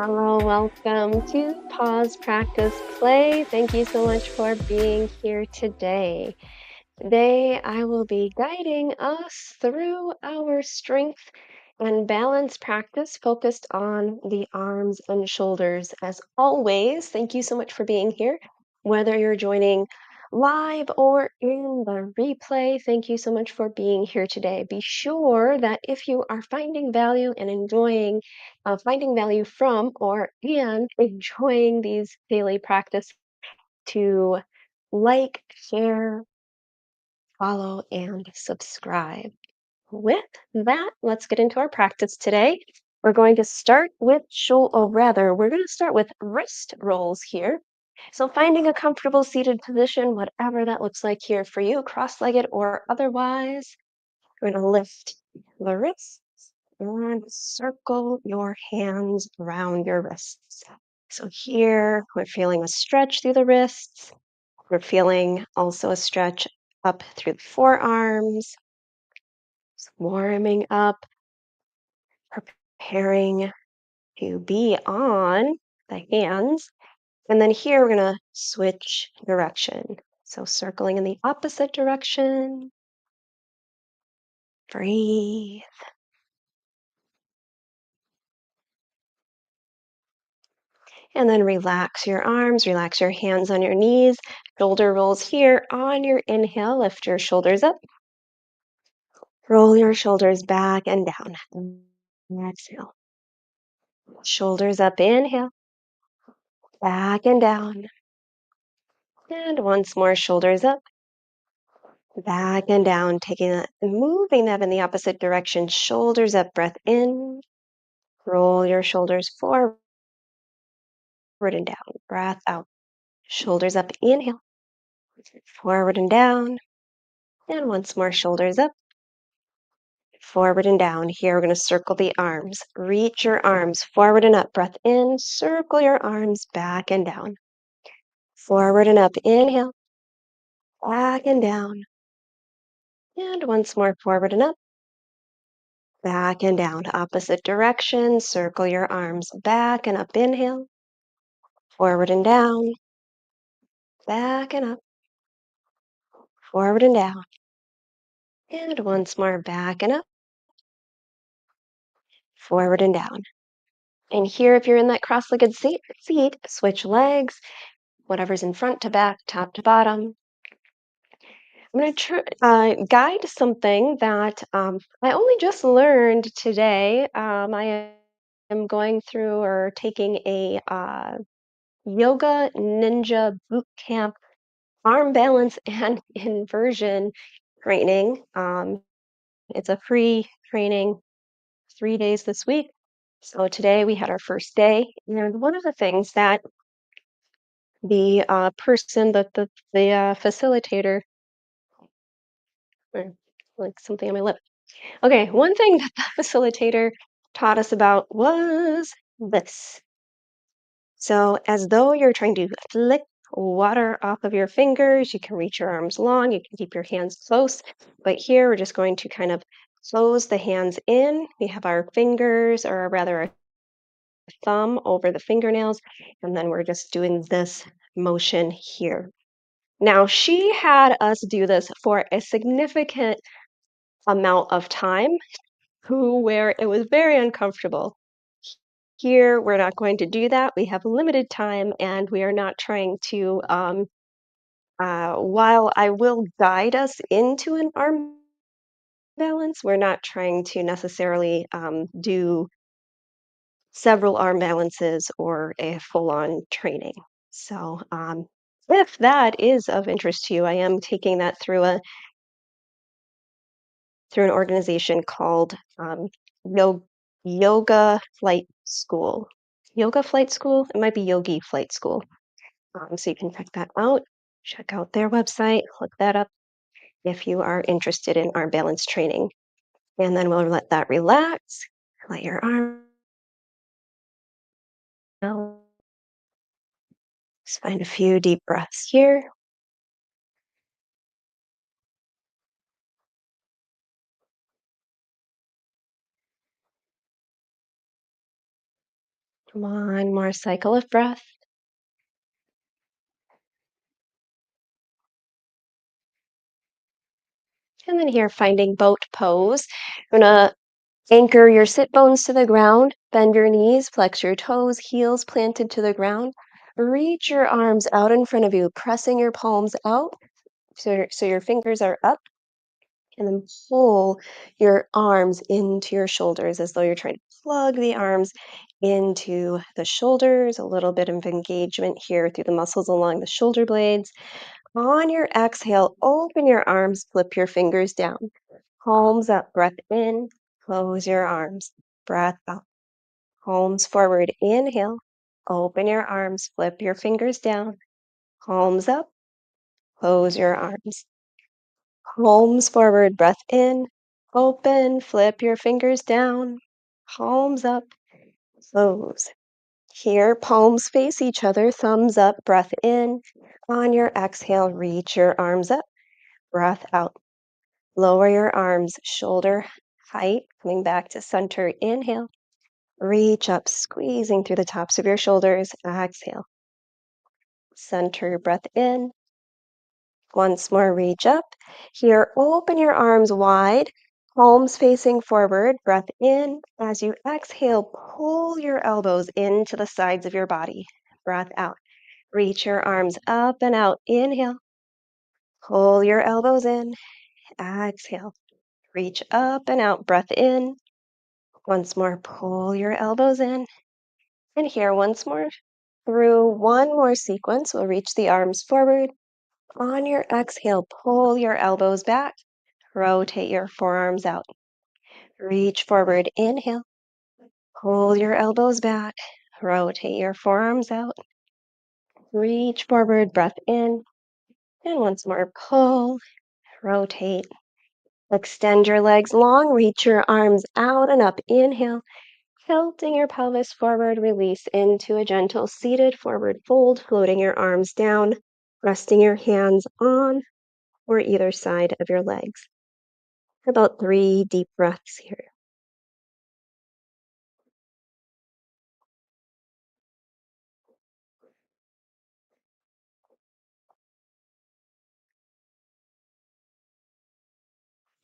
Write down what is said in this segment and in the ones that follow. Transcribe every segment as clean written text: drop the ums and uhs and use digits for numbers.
Hello, welcome to Pause Practice Play. Thank you so much for being here today. Today, I will be guiding us through our strength and balance practice focused on the arms and shoulders. As always, thank you so much for being here. Whether you're joining live or in the replay, thank you so much for being here today. Be sure that if you are finding value and enjoying, finding value from and enjoying these daily practice to like, share, follow, and subscribe. With that, let's get into our practice today. We're going to start with we're going to start with wrist rolls here. So finding a comfortable seated position, whatever that looks like here for you, cross-legged or otherwise, we're going to lift the wrists and circle your hands around your wrists. So here we're feeling a stretch through the wrists. We're feeling also a stretch up through the forearms, warming up, preparing to be on the hands. And then here we're going to switch direction. So circling in the opposite direction. Breathe. And then relax your arms, relax your hands on your knees. Shoulder rolls here on your inhale. Lift your shoulders up. Roll your shoulders back and down. Exhale. Shoulders up, inhale. Back and down. And once more, shoulders up. Back and down, moving that in the opposite direction. Shoulders up, breath in. Roll your shoulders forward and down. Breath out. Shoulders up, inhale. Forward and down. And once more, shoulders up. Forward and down. Here we're going to circle the arms. Reach your arms forward and up. Breath in. Circle your arms back and down. Forward and up. Inhale. Back and down. And once more, forward and up. Back and down. Opposite direction. Circle your arms back and up. Inhale. Forward and down. Back and up. Forward and down. And once more, back and up. Forward and down. And here, if you're in that cross-legged seat, switch legs, whatever's in front to back, top to bottom. I'm going to guide something that I only just learned today. I am going through or taking a Yoga Ninja Boot Camp arm balance and inversion training. It's a free training, 3 days this week. So today we had our first day, and one of the things that the person, the facilitator, like something on my lip. Okay, one thing that the facilitator taught us about was this. So as though you're trying to flick water off of your fingers, you can reach your arms long, you can keep your hands close, but here we're just going to kind of close the hands in. We have our fingers, or rather our thumb over the fingernails, and then we're just doing this motion here. Now, she had us do this for a significant amount of time where it was very uncomfortable. Here, we're not going to do that. We have limited time and we are not trying to, while I will guide us into an arm balance, we're not trying to necessarily do several arm balances or a full-on training. So if that is of interest to you, I am taking that through an organization called Yoga Flight School. Yoga Flight School? It might be Yogi Flight School. So you can check that out. Check out their website, look that up if you are interested in arm balance training. And then we'll let that relax. Let your arm out. Just find a few deep breaths here. One more cycle of breath. And then here, finding boat pose. You're gonna anchor your sit bones to the ground, bend your knees, flex your toes, heels planted to the ground. Reach your arms out in front of you, pressing your palms out so your fingers are up, and then pull your arms into your shoulders as though you're trying to plug the arms into the shoulders. A little bit of engagement here through the muscles along the shoulder blades. On your exhale, open your arms, flip your fingers down. Palms up, breath in, close your arms, breath out. Palms forward, inhale, open your arms, flip your fingers down. Palms up, close your arms. Palms forward, breath in, open, flip your fingers down. Palms up, close. Here, palms face each other, thumbs up, breath in. On your exhale, reach your arms up, breath out. Lower your arms, shoulder height, coming back to center. Inhale. Reach up, squeezing through the tops of your shoulders. Exhale. Center your breath in. Once more, reach up. Here, open your arms wide, palms facing forward. Breath in. As you exhale, pull your elbows into the sides of your body. Breath out. Reach your arms up and out. Inhale. Pull your elbows in. Exhale. Reach up and out. Breath in. Once more, pull your elbows in. And here, once more, through one more sequence, we'll reach the arms forward. On your exhale, pull your elbows back. Rotate your forearms out. Reach forward, inhale. Pull your elbows back. Rotate your forearms out. Reach forward, breath in. And once more, pull, rotate. Extend your legs long, reach your arms out and up. Inhale. Tilting your pelvis forward, release into a gentle seated forward fold, floating your arms down, resting your hands on or either side of your legs. About 3 deep breaths here.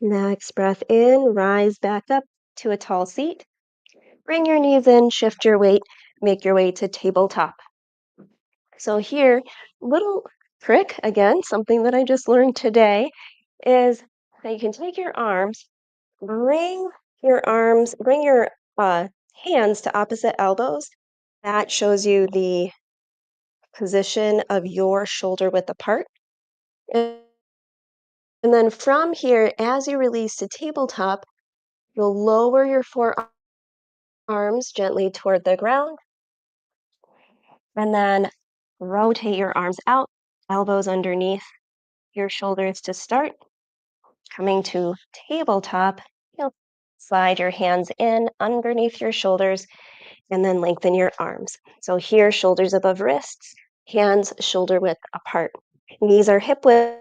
Next breath in, rise back up to a tall seat. Bring your knees in, shift your weight, make your way to tabletop. So here, little trick, again, something that I just learned today, is that you can take your arms, bring bring your hands to opposite elbows. That shows you the position of your shoulder width apart. And then from here, as you release to tabletop, you'll lower your forearms gently toward the ground, and then rotate your arms out, elbows underneath your shoulders to start. Coming to tabletop, you'll slide your hands in underneath your shoulders and then lengthen your arms. So here, shoulders above wrists, hands shoulder width apart. Knees are hip width.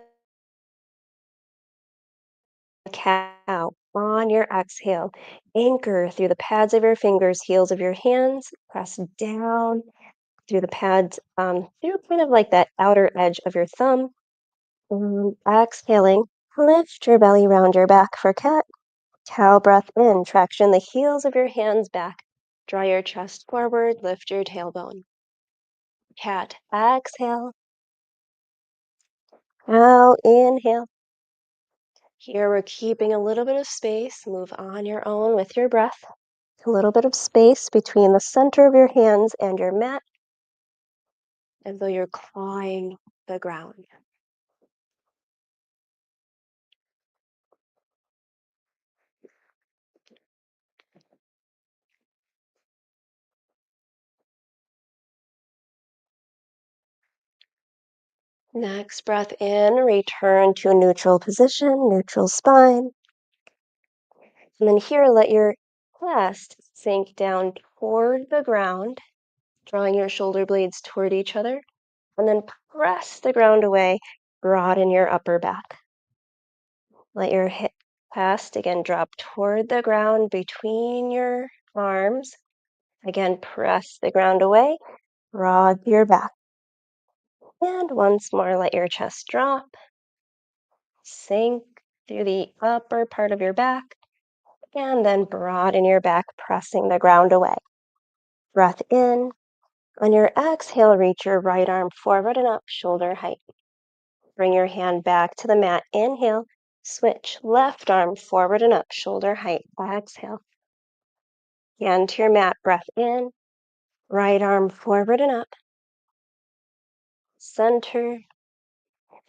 Cow. On your exhale, anchor through the pads of your fingers, heels of your hands, press down through the pads, through kind of like that outer edge of your thumb. Exhaling, lift your belly round your back for cat. Cow breath in, traction the heels of your hands back. Draw your chest forward, lift your tailbone. Cat, exhale. Cow, inhale. Here we're keeping a little bit of space. Move on your own with your breath. A little bit of space between the center of your hands and your mat, as though you're clawing the ground. Next breath in, return to a neutral position, neutral spine. And then here, let your chest sink down toward the ground, drawing your shoulder blades toward each other. And then press the ground away, broaden your upper back. Let your hip chest again drop toward the ground between your arms. Again, press the ground away, broad through your back. And once more, let your chest drop, sink through the upper part of your back, and then broaden your back, pressing the ground away. Breath in. On your exhale, reach your right arm forward and up, shoulder height. Bring your hand back to the mat. Inhale. Switch. Left arm forward and up, shoulder height. Exhale. Hand to your mat. Breath in. Right arm forward and up. Center.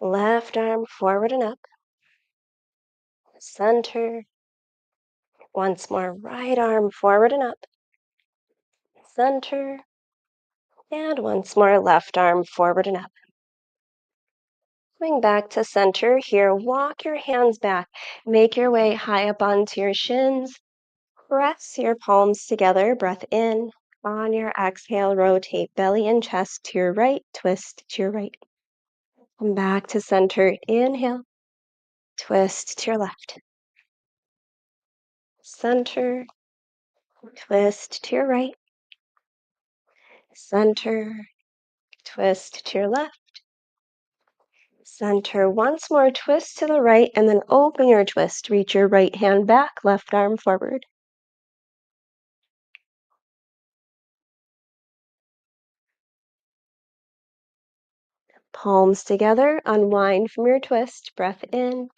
Left arm forward and up. Center. Once more, right arm forward and up. Center. And once more, left arm forward and up. Coming back to center here, walk your hands back. Make your way high up onto your shins. Press your palms together. Breath in. On your exhale, rotate belly and chest to your right. Twist to your right. Come back to center. Inhale. Twist to your left. Center. Twist to your right. Center. Twist to your left. Center. Once more, twist to the right and then open your twist. Reach your right hand back, left arm forward. Palms together, unwind from your twist. Breath in,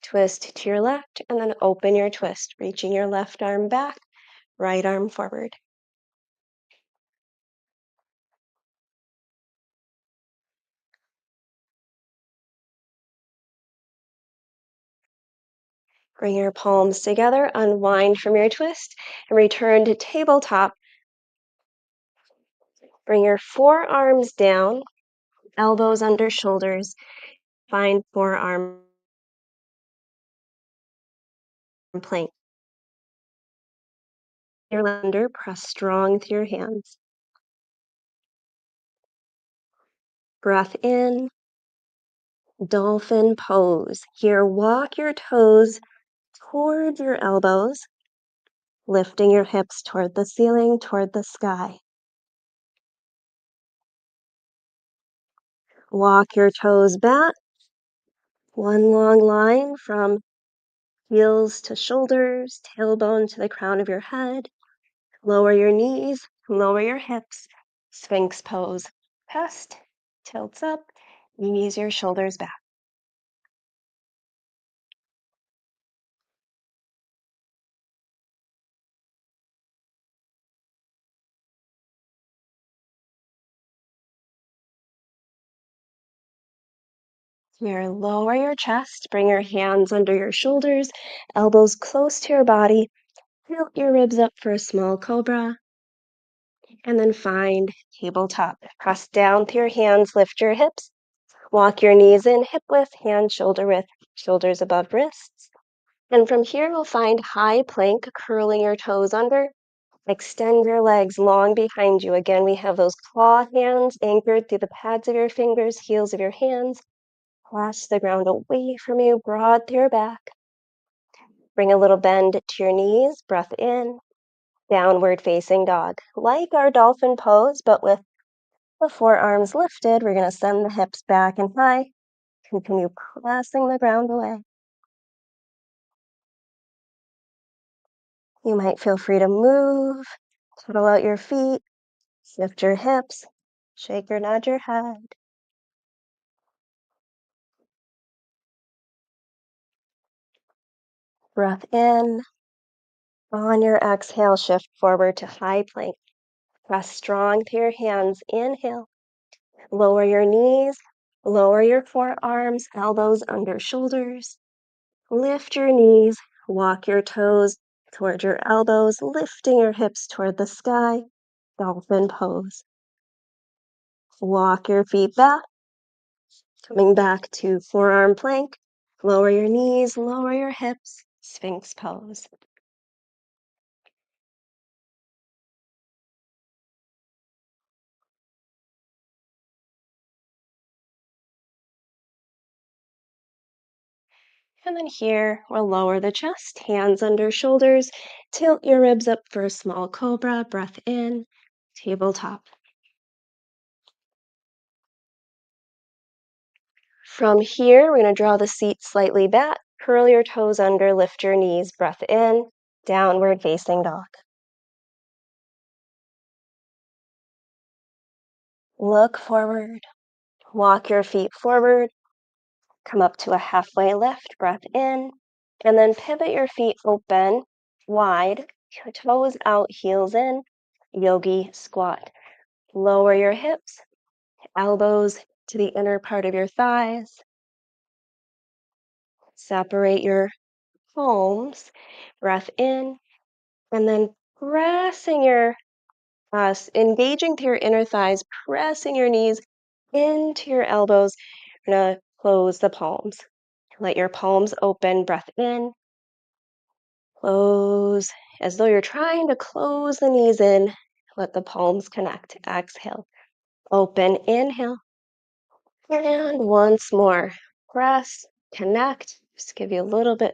twist to your left, and then open your twist, reaching your left arm back, right arm forward. Bring your palms together, unwind from your twist, and return to tabletop. Bring your forearms down, elbows under shoulders. Find forearm plank. Your under, press strong through your hands. Breath in, dolphin pose. Here, walk your toes toward your elbows, lifting your hips toward the ceiling, toward the sky. Walk your toes back, one long line from heels to shoulders, tailbone to the crown of your head. Lower your knees, lower your hips, Sphinx pose. Chest tilts up, knees your shoulders back. Here, lower your chest, bring your hands under your shoulders, elbows close to your body. Tilt your ribs up for a small cobra. And then find tabletop. Press down with your hands, lift your hips. Walk your knees in, hip width, hand shoulder width, shoulders above wrists. And from here, we'll find high plank, curling your toes under. Extend your legs long behind you. Again, we have those claw hands anchored through the pads of your fingers, heels of your hands. Press the ground away from you, broad through your back. Bring a little bend to your knees, breath in, downward facing dog. Like our dolphin pose, but with the forearms lifted, we're going to send the hips back and high. Continue pressing the ground away. You might feel free to move, pedal out your feet, lift your hips, shake or nod your head. Breath in. On your exhale, shift forward to high plank. Press strong through your hands. Inhale. Lower your knees, lower your forearms, elbows under shoulders. Lift your knees, walk your toes toward your elbows, lifting your hips toward the sky. Dolphin pose. Walk your feet back, coming back to forearm plank. Lower your knees, lower your hips, Sphinx pose. And then here, we'll lower the chest, hands under shoulders, tilt your ribs up for a small cobra, breath in, tabletop. From here, we're going to draw the seat slightly back, curl your toes under, lift your knees, breath in, downward facing dog. Look forward, walk your feet forward, come up to a halfway lift, breath in, and then pivot your feet open, wide, toes out, heels in, yogi squat. Lower your hips, elbows to the inner part of your thighs. Separate your palms, breath in, and then pressing your, engaging through your inner thighs, pressing your knees into your elbows. You're gonna close the palms. Let your palms open, breath in, close, as though you're trying to close the knees in. Let the palms connect. Exhale, open, inhale, and once more. Press, connect. Just give you a little bit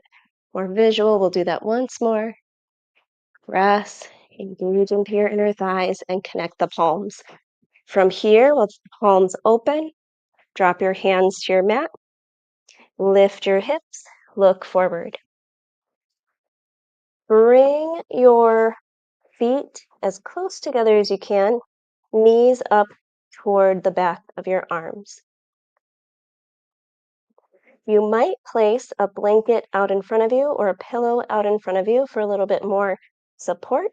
more visual. We'll do that once more. Press, engage into your inner thighs and connect the palms. From here, with the palms open, drop your hands to your mat. Lift your hips, look forward. Bring your feet as close together as you can, knees up toward the back of your arms. You might place a blanket out in front of you or a pillow out in front of you for a little bit more support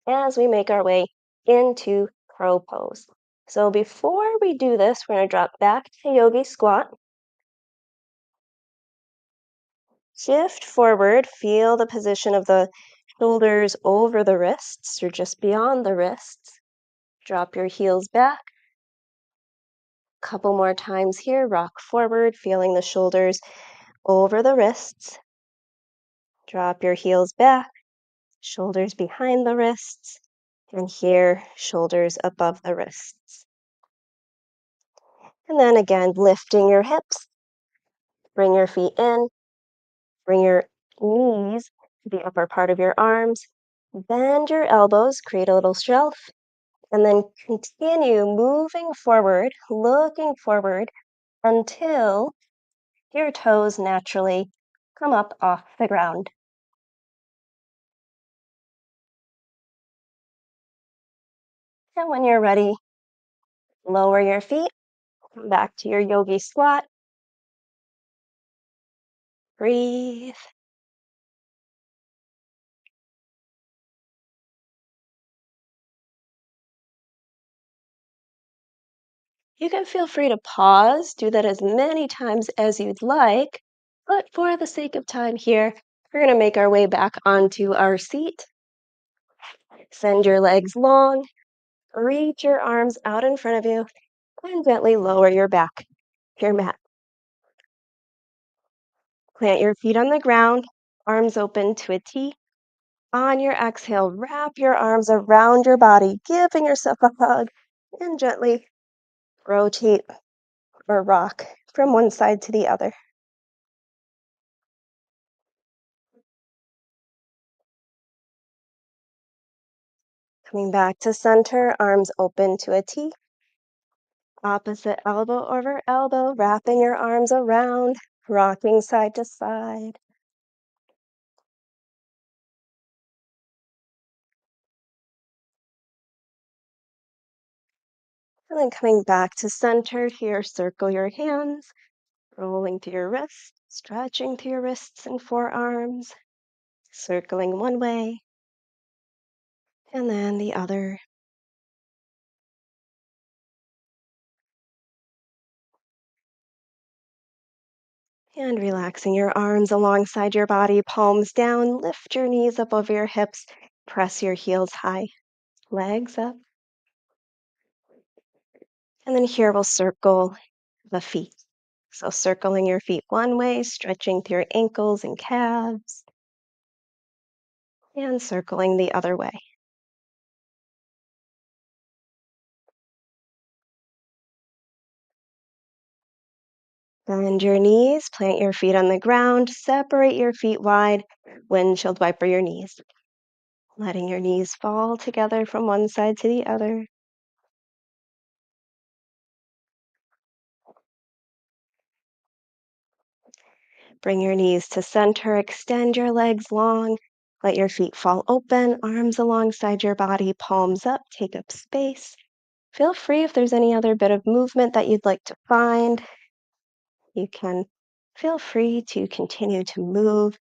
as we make our way into crow pose. So before we do this, we're going to drop back to yogi squat. Shift forward, feel the position of the shoulders over the wrists or just beyond the wrists. Drop your heels back. Couple more times here, rock forward, feeling the shoulders over the wrists. Drop your heels back, shoulders behind the wrists, and here, shoulders above the wrists. And then again, lifting your hips, bring your feet in, bring your knees to the upper part of your arms, bend your elbows, create a little shelf, and then continue moving forward, looking forward until your toes naturally come up off the ground. And when you're ready, lower your feet, come back to your yogi squat. Breathe. You can feel free to pause, do that as many times as you'd like, but for the sake of time here, we're going to make our way back onto our seat. Send your legs long, reach your arms out in front of you, and gently lower your back, your mat. Plant your feet on the ground, arms open to a T. On your exhale, wrap your arms around your body, giving yourself a hug, and gently rotate or rock from one side to the other. Coming back to center, arms open to a T. Opposite elbow over elbow, wrapping your arms around, rocking side to side. And then coming back to center here, circle your hands, rolling through your wrists, stretching through your wrists and forearms, circling one way, and then the other. And relaxing your arms alongside your body, palms down, lift your knees up over your hips, press your heels high, legs up. And then here we'll circle the feet. So circling your feet one way, stretching through your ankles and calves, and circling the other way. Bend your knees, plant your feet on the ground, separate your feet wide, windshield wiper your knees, letting your knees fall together from one side to the other. Bring your knees to center, extend your legs long, let your feet fall open, arms alongside your body, palms up, take up space. Feel free if there's any other bit of movement that you'd like to find. You can feel free to continue to move,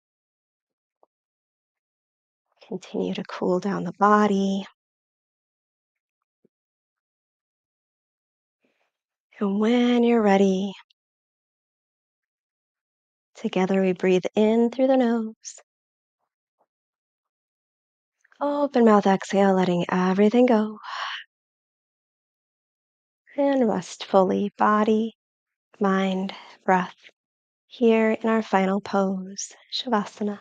continue to cool down the body. And when you're ready, together we breathe in through the nose. Open mouth exhale, letting everything go. And rest fully, body, mind, breath, here in our final pose, Shavasana.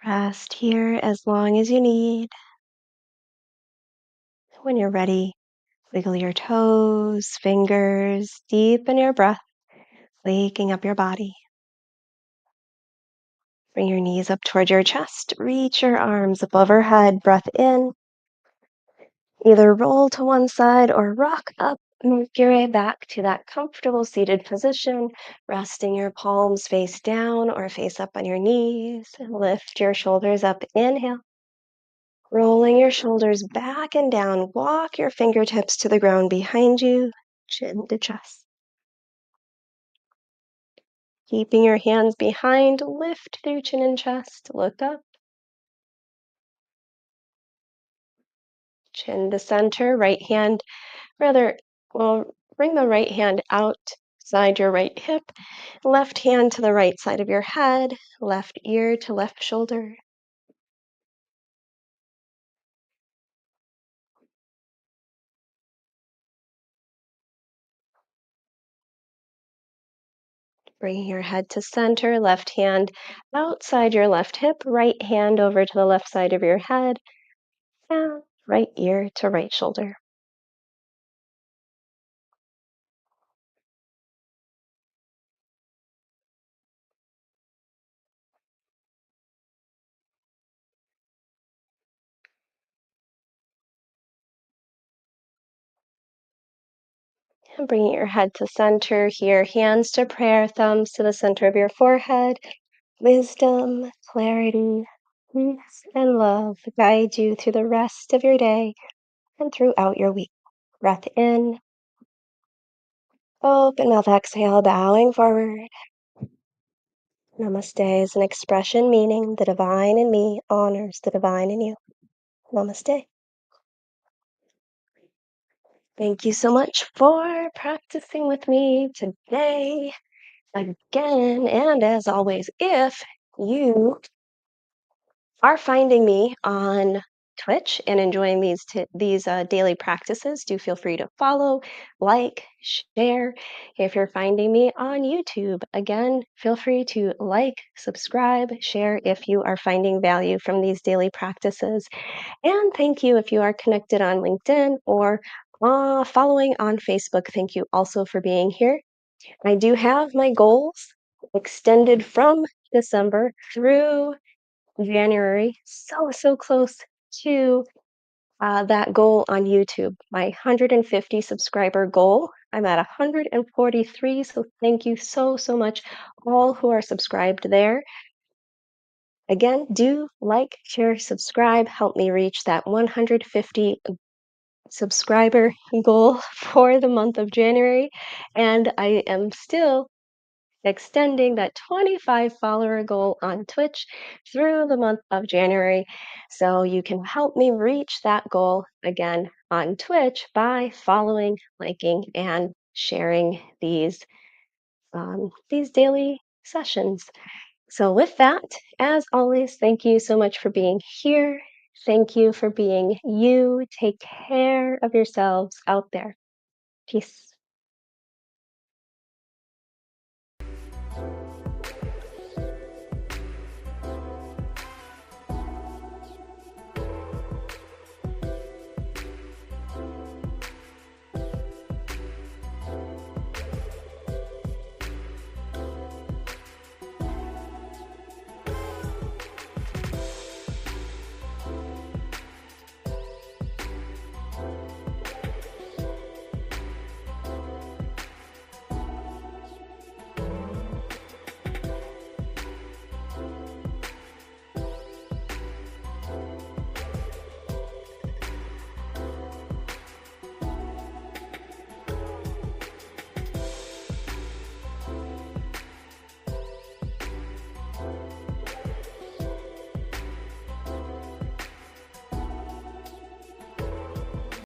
Rest here as long as you need. When you're ready, wiggle your toes, fingers, deepen your breath, waking up your body. Bring your knees up toward your chest, reach your arms up overhead, breath in. Either roll to one side or rock up, make your way back to that comfortable seated position, resting your palms face down or face up on your knees. Lift your shoulders up, inhale. Rolling your shoulders back and down, walk your fingertips to the ground behind you, chin to chest. Keeping your hands behind, lift through chin and chest, look up. Chin to center, right hand, bring the right hand outside your right hip, left hand to the right side of your head, left ear to left shoulder. Bringing your head to center, left hand outside your left hip, right hand over to the left side of your head, and right ear to right shoulder. And bringing your head to center here, hands to prayer, thumbs to the center of your forehead. Wisdom, clarity, peace, and love guide you through the rest of your day and throughout your week. Breath in, open mouth exhale, bowing forward. Namaste is an expression meaning the divine in me honors the divine in you. Namaste. Thank you so much for practicing with me today again. And as always, if you are finding me on Twitch and enjoying these daily practices, do feel free to follow, like, share. If you're finding me on YouTube, again, feel free to like, subscribe, share if you are finding value from these daily practices. And thank you if you are connected on LinkedIn or following on Facebook. Thank you also for being here. I do have my goals extended from December through January, so close to that goal on YouTube, my 150 subscriber goal. I'm at 143, so thank you so much, all who are subscribed there. Again, do like, share, subscribe, help me reach that 150 subscriber goal for the month of January. And I am still extending that 25 follower goal on Twitch through the month of January. So you can help me reach that goal again on Twitch by following, liking, and sharing these daily sessions. So with that, as always, thank you so much for being here. Thank you for being you. Take care of yourselves out there. Peace.